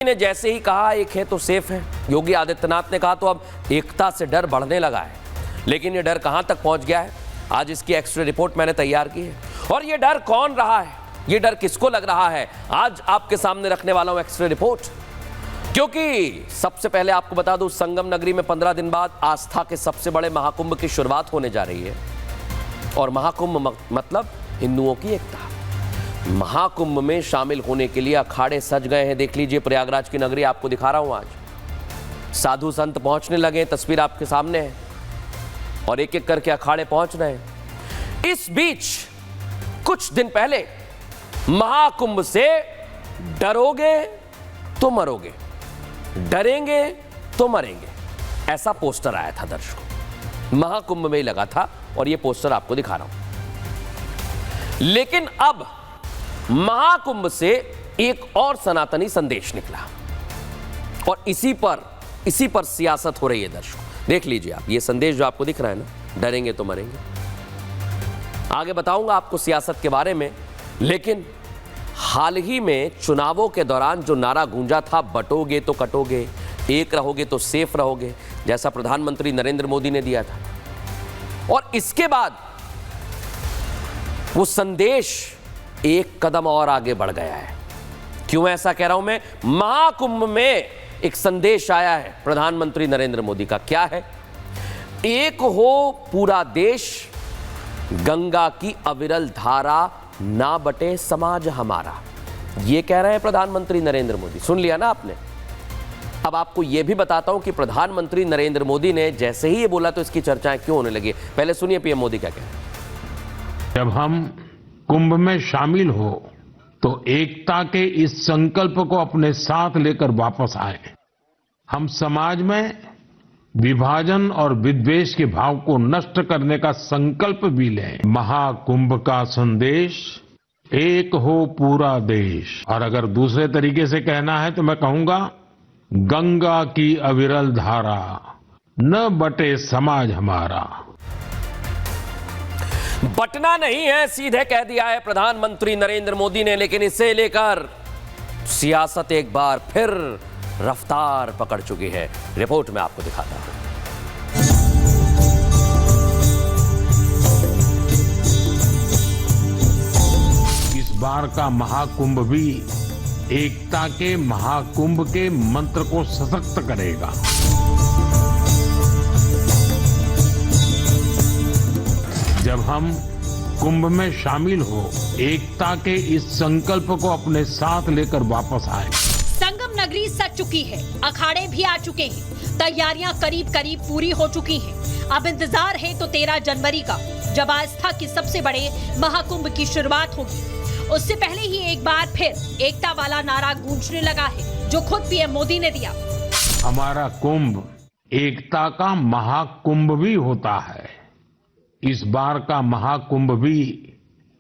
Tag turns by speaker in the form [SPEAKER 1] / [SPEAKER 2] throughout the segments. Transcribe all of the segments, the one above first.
[SPEAKER 1] ने जैसे ही कहा एक है तो सेफ है, योगी आदित्यनाथ ने कहा तो अब एकता से डर बढ़ने लगा है। लेकिन ये डर कहां तक पहुंच गया है, आज इसकी एक्स्ट्रा रिपोर्ट मैंने तैयार की है। और ये डर कौन रहा है, ये डर किसको लग रहा है, आज आपके सामने रखने वाला हूं एक्स्ट्रा रिपोर्ट। क्योंकि सबसे पहले आपको बता दूं, संगम नगरी में 15 दिन बाद आस्था के सबसे बड़े महाकुंभ की शुरुआत होने जा रही है। और महाकुंभ मतलब हिंदुओं की एकता। महाकुंभ में शामिल होने के लिए अखाड़े सज गए हैं। देख लीजिए, प्रयागराज की नगरी आपको दिखा रहा हूं। आज साधु संत पहुंचने लगे, तस्वीर आपके सामने है, और एक एक करके अखाड़े पहुंच रहे हैं। इस बीच कुछ दिन पहले महाकुंभ से डरोगे तो मरोगे, डरेंगे तो मरेंगे, ऐसा पोस्टर आया था दर्शकों। महाकुंभ में ही लगा था और यह पोस्टर आपको दिखा रहा हूं। लेकिन अब महाकुंभ से एक और सनातनी संदेश निकला और इसी पर सियासत हो रही है दर्शकों। देख लीजिए आप, ये संदेश जो आपको दिख रहा है ना, डरेंगे तो मरेंगे। आगे बताऊंगा आपको सियासत के बारे में। लेकिन हाल ही में चुनावों के दौरान जो नारा गूंजा था, बटोगे तो कटोगे, एक रहोगे तो सेफ रहोगे, जैसा प्रधानमंत्री नरेंद्र मोदी ने दिया था, और इसके बाद वो संदेश एक कदम और आगे बढ़ गया है। क्यों ऐसा कह रहा हूं मैं? महाकुंभ में एक संदेश आया है प्रधानमंत्री नरेंद्र मोदी का। क्या है? एक हो पूरा देश, गंगा की अविरल धारा, ना बटे समाज हमारा। यह कह रहे हैं प्रधानमंत्री नरेंद्र मोदी। सुन लिया ना आपने? अब आपको यह भी बताता हूं कि प्रधानमंत्री नरेंद्र मोदी ने जैसे ही ये बोला तो इसकी चर्चाएं क्यों होने लगी। पहले सुनिए पीएम मोदी क्या कह रहे हैं।
[SPEAKER 2] जब हम कुंभ में शामिल हो तो एकता के इस संकल्प को अपने साथ लेकर वापस आए। हम समाज में विभाजन और विद्वेष के भाव को नष्ट करने का संकल्प भी लें। महाकुंभ का संदेश, एक हो पूरा देश। और अगर दूसरे तरीके से कहना है तो मैं कहूंगा, गंगा की अविरल धारा, न बटे समाज हमारा।
[SPEAKER 1] बटना नहीं है, सीधे कह दिया है प्रधानमंत्री नरेंद्र मोदी ने। लेकिन इसे लेकर सियासत एक बार फिर रफ्तार पकड़ चुकी है। रिपोर्ट में आपको दिखाता हूं।
[SPEAKER 2] इस बार का महाकुंभ भी एकता के महाकुंभ के मंत्र को सशक्त करेगा। जब हम कुंभ में शामिल हो, एकता के इस संकल्प को अपने साथ लेकर वापस आए।
[SPEAKER 3] संगम नगरी सज चुकी है, अखाड़े भी आ चुके हैं, तैयारियां करीब करीब पूरी हो चुकी हैं। अब इंतजार है तो 13 जनवरी का, जब आस्था के सबसे बड़े महाकुंभ की शुरुआत होगी। उससे पहले ही एक बार फिर एकता वाला नारा गूंजने लगा है, जो खुद पीएम मोदी ने दिया।
[SPEAKER 2] हमारा कुंभ एकता का महाकुंभ भी होता है। इस बार का महाकुंभ भी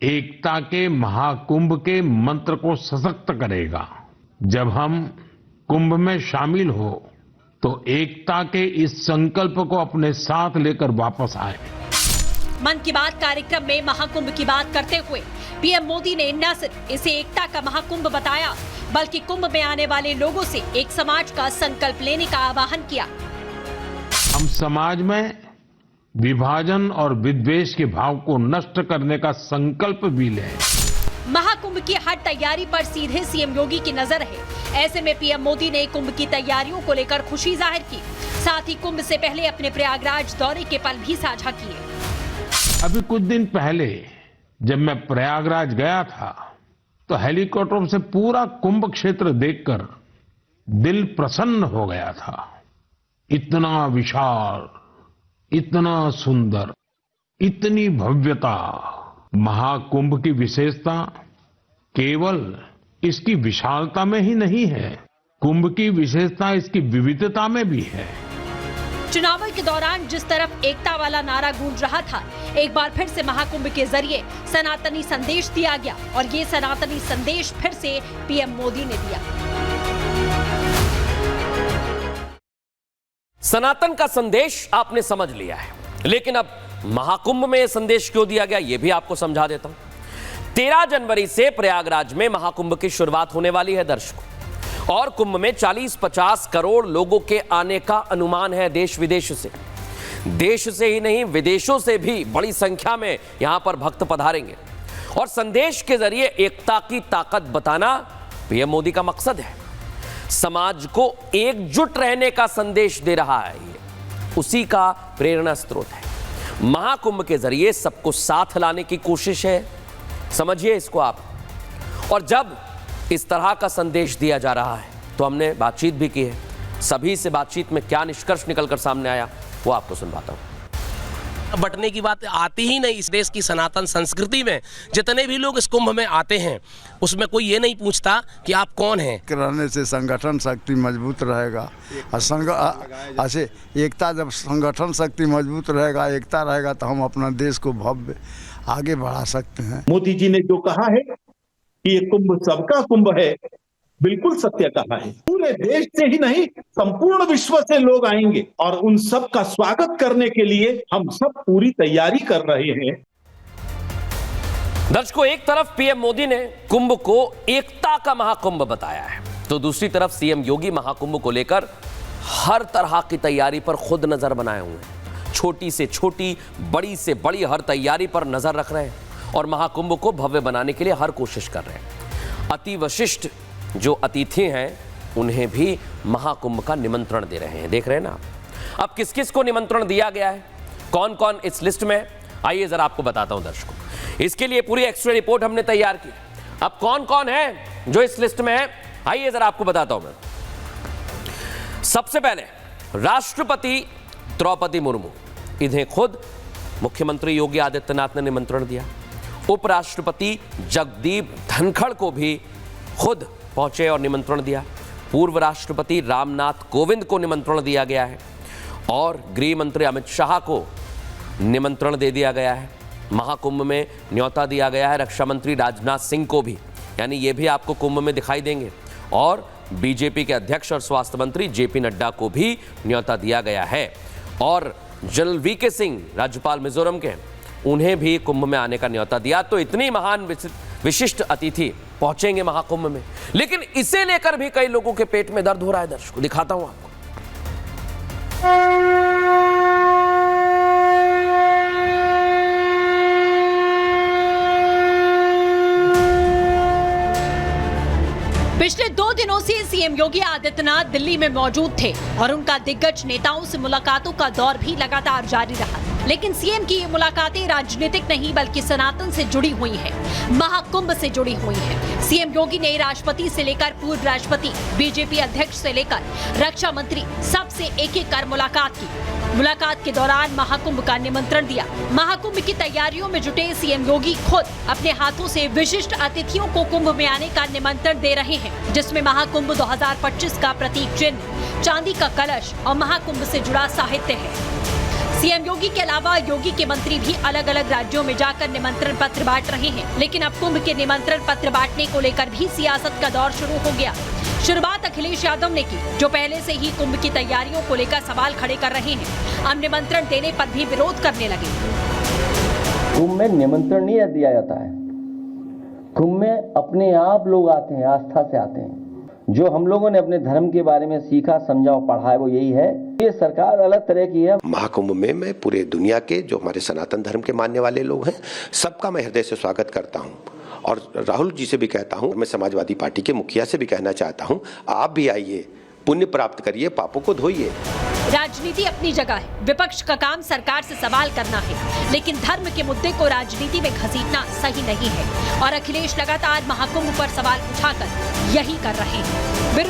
[SPEAKER 2] एकता के महाकुंभ के मंत्र को सशक्त करेगा। जब हम कुंभ में शामिल हो तो एकता के इस संकल्प को अपने साथ लेकर वापस आए।
[SPEAKER 3] मन की बात कार्यक्रम में महाकुंभ की बात करते हुए पीएम मोदी ने न सिर्फ इसे एकता का महाकुंभ बताया, बल्कि कुंभ में आने वाले लोगों से एक समाज का संकल्प लेने का आह्वान किया।
[SPEAKER 2] हम समाज में विभाजन और विद्वेष के भाव को नष्ट करने का संकल्प भी लें।
[SPEAKER 3] महाकुंभ की हर तैयारी पर सीधे सीएम योगी की नजर है। ऐसे में पीएम मोदी ने कुंभ की तैयारियों को लेकर खुशी जाहिर की। साथ ही कुंभ से पहले अपने प्रयागराज दौरे के पल भी साझा किए।
[SPEAKER 2] अभी कुछ दिन पहले जब मैं प्रयागराज गया था तो हेलीकॉप्टर से पूरा कुंभ क्षेत्र देखकर दिल प्रसन्न हो गया था। इतना विशाल, इतना सुंदर, इतनी भव्यता। महाकुंभ की विशेषता केवल इसकी विशालता में ही नहीं है, कुंभ की विशेषता इसकी विविधता में भी है।
[SPEAKER 3] चुनावों के दौरान जिस तरफ एकता वाला नारा गूंज रहा था, एक बार फिर से महाकुंभ के जरिए सनातनी संदेश दिया गया, और ये सनातनी संदेश फिर से पीएम मोदी ने दिया।
[SPEAKER 1] सनातन का संदेश आपने समझ लिया है, लेकिन अब महाकुंभ में यह संदेश क्यों दिया गया, यह भी आपको समझा देता हूं। 13 जनवरी से प्रयागराज में महाकुंभ की शुरुआत होने वाली है दर्शकों, और कुंभ में 40-50 करोड़ लोगों के आने का अनुमान है देश विदेश से। देश से ही नहीं, विदेशों से भी बड़ी संख्या में यहां पर भक्त पधारेंगे और संदेश के जरिए एकता की ताकत बताना पीएम मोदी का मकसद है। समाज को एकजुट रहने का संदेश दे रहा है, ये उसी का प्रेरणा स्रोत है। महाकुंभ के जरिए सबको साथ लाने की कोशिश है, समझिए इसको आप। और जब इस तरह का संदेश दिया जा रहा है तो हमने बातचीत भी की है। सभी से बातचीत में क्या निष्कर्ष निकलकर सामने आया वो आपको सुनवाता हूं।
[SPEAKER 4] बटने की बात आती ही नहीं। इस देश की सनातन संस्कृति में जितने भी लोग इस कुंभ में आते हैं उसमें कोई ये नहीं पूछता कि आप कौन हैं।
[SPEAKER 5] रहने से संगठन शक्ति मजबूत रहेगा और ऐसे एकता, जब संगठन शक्ति मजबूत रहेगा, एकता रहेगा तो हम अपना देश को भव्य आगे बढ़ा सकते हैं।
[SPEAKER 6] मोदी जी ने जो कहा है कि ये कुंभ सबका कुंभ है, बिल्कुल सत्य कहा है। पूरे देश से ही नहीं, संपूर्ण विश्व से लोग आएंगे और उन सब का स्वागत करने के लिए हम सब पूरी तैयारी कर रहे हैं।
[SPEAKER 1] दर्शकों, एक तरफ पीएम मोदी ने कुंभ को एकता का महाकुंभ बताया है तो दूसरी तरफ सीएम योगी महाकुंभ को लेकर हर तरह की तैयारी पर खुद नजर बनाए हुए हैं। छोटी से छोटी, बड़ी से बड़ी हर तैयारी पर नजर रख रहे हैं और महाकुंभ को भव्य बनाने के लिए हर कोशिश कर रहे हैं। अति विशिष्ट जो अतिथि हैं उन्हें भी महाकुंभ का निमंत्रण दे रहे हैं। देख रहे हैं ना अब किस किस को निमंत्रण दिया गया है, कौन कौन इस लिस्ट में। आइए जरा आपको बताता हूं दर्शकों, इसके लिए पूरी एक्स्ट्रा रिपोर्ट हमने तैयार की। अब कौन कौन है जो इस लिस्ट में है, आइए जरा आपको बताता हूं मैं। सबसे पहले राष्ट्रपति द्रौपदी मुर्मू, इन्हें खुद मुख्यमंत्री योगी आदित्यनाथ ने निमंत्रण दिया। उपराष्ट्रपति जगदीप धनखड़ को भी खुद पहुंचे और निमंत्रण दिया। पूर्व राष्ट्रपति रामनाथ कोविंद को निमंत्रण दिया गया है और गृह मंत्री अमित शाह को निमंत्रण दे दिया गया है। महाकुंभ में न्योता दिया गया है रक्षा मंत्री राजनाथ सिंह को भी, यानी ये भी आपको कुंभ में दिखाई देंगे। और बीजेपी के अध्यक्ष और स्वास्थ्य मंत्री जेपी नड्डा को भी न्योता दिया गया है। और जनरल वीके सिंह, राज्यपाल मिजोरम के, उन्हें भी कुंभ में आने का न्योता दिया। तो इतनी महान विशिष्ट अतिथि पहुंचेंगे महाकुंभ में, लेकिन इसे लेकर भी कई लोगों के पेट में दर्द हो रहा है। दर्शकों, दिखाता हूं आपको।
[SPEAKER 3] पिछले 2 दिनों से सीएम योगी आदित्यनाथ दिल्ली में मौजूद थे और उनका दिग्गज नेताओं से मुलाकातों का दौर भी लगातार जारी रहा। लेकिन सीएम की ये मुलाकातें राजनीतिक नहीं बल्कि सनातन से जुड़ी हुई हैं, महाकुंभ से जुड़ी हुई हैं। सीएम योगी ने राष्ट्रपति से लेकर पूर्व राष्ट्रपति, बीजेपी अध्यक्ष से लेकर रक्षा मंत्री, सबसे एक-एक कर मुलाकात की। मुलाकात के दौरान महाकुंभ का निमंत्रण दिया। महाकुंभ की तैयारियों में जुटे सीएम योगी खुद अपने हाथों से विशिष्ट अतिथियों को कुंभ में आने का निमंत्रण दे रहे हैं, जिसमें महाकुंभ 2025 का प्रतीक चिन्ह, चांदी का कलश और महाकुंभ से जुड़ा साहित्य है। सीएम योगी के अलावा योगी के मंत्री भी अलग अलग राज्यों में जाकर निमंत्रण पत्र बांट रहे हैं। लेकिन अब कुंभ के निमंत्रण पत्र बांटने को लेकर भी सियासत का दौर शुरू हो गया। शुरुआत अखिलेश यादव ने की, जो पहले से ही कुंभ की तैयारियों को लेकर सवाल खड़े कर रहे हैं। अब निमंत्रण देने पर भी विरोध करने लगे।
[SPEAKER 7] कुंभ में निमंत्रण नहीं दिया जाता है, कुंभ में अपने आप लोग आते हैं, आस्था से आते हैं। जो हम लोगों ने अपने धर्म के बारे में सीखा, समझा और पढ़ा है वो यही है। ये सरकार अलग तरह की है।
[SPEAKER 8] महाकुंभ में मैं पूरे दुनिया के जो हमारे सनातन धर्म के मानने वाले लोग हैं, सबका मैं हृदय से स्वागत करता हूं। और राहुल जी से भी कहता हूं, मैं समाजवादी पार्टी के मुखिया से भी कहना चाहता हूं, आप भी आइए, पुण्य प्राप्त करिए, पापों को धोइए।
[SPEAKER 3] राजनीति अपनी जगह है, विपक्ष का काम सरकार से सवाल करना है, लेकिन धर्म के मुद्दे को राजनीति में घसीटना सही नहीं है। और अखिलेश लगातार महाकुंभ पर सवाल उठाकर यही कर रहे हैं।